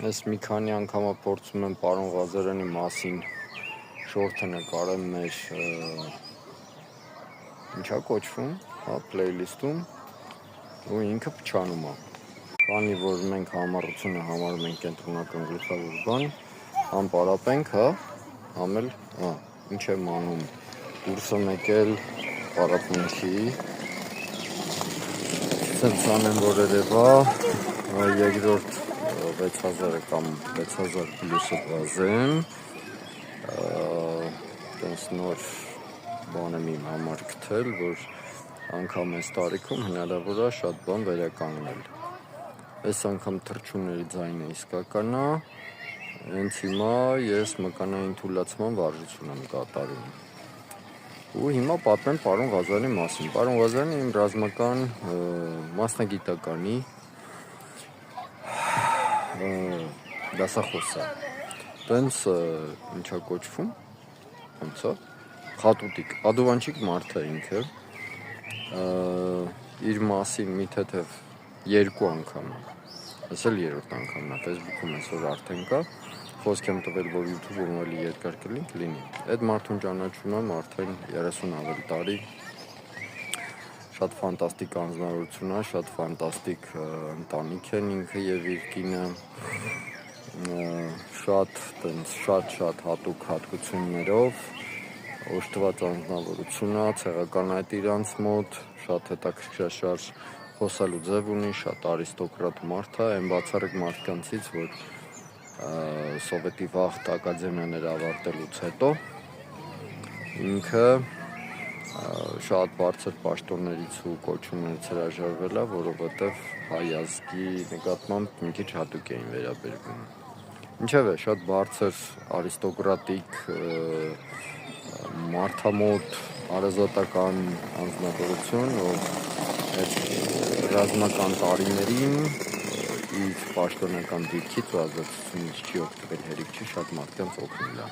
Ես մի քանի անգամ փորձում եմ պարոն Ղազարյանի մասին շորթը նկարեմ մեր ինչա կոչվում, հա, playlist-ում ու ինքը փչանում է։ Քանի որ մենք համառությունը համարում ենք կենտրոնական գլխավոր բան, համ պարապենք, հա, համ էլ, ինչ եմ անում, դուրս եմ եկել պարապում չի, ցնցան եմ որ երևա, երկրորդ 6000-ը կամ 6000 պլյուսը բազեմ, տենց նոր բան եմ իմ համար գտել, որ անգամ այս տարիքում հնարավոր է շատ բան վերականգնել։ Այս անգամ թռչունների ձայնը իսկական է, հենց հիմա ես մկանային թուլացման վարժություն եմ կատարում։ Ու հիմա պատմեմ պարոն Ղազարյանի մասին։ Պարոն Ղազարյանը իմ ռազմական մասնագիտականի դասախոս է։ Տենց ինչա կոչվում, ոնց է, խատուտիկ, ադուվանչիկ մարդ է ինքը, իր մասին մի թեթև 2 անգամ, այս էլ 3-րդ անգամն է, Facebook-ում այսօր արդեն կա, խոսք եմ տվել, որ YouTube-ում ավելի երկար կլինի, այդ մարդուն ճանաչում եմ արդեն 30 ավելի տարի, շատ ֆանտաստիկ անձնավորություն է, շատ ֆանտաստիկ ընտանիք են ինքը եւ իր կինը, շատ հատուկ հատկություններով, օժտված անձնավորություն է, ցեղական այդ իրանց մոտ, շատ հետաքրքրաշարժ խոսալու ձև ունի, շատ արիստոկրատ մարդ է, այն բացառիկ մարդկանցից, որ սովետի վաղ ակադեմիաները ավարտելուց հետո ինքը շատ բարձր պաշտոններից ու կոչումներից հրաժարվել է, որովհետև հայ ազգի նկատմամբ մի քիչ հատուկ էին վերաբերվում։ Ինչևէ, շատ բարձր արիստոկրատիկ մարդամոտ հարազատական անձնավորություն, ով այդ ռազմական տարիներին իր պաշտոնական դիրքից ու ազատությունից չի օգտվել հերիք չի շատ մարդկանց օգնել է։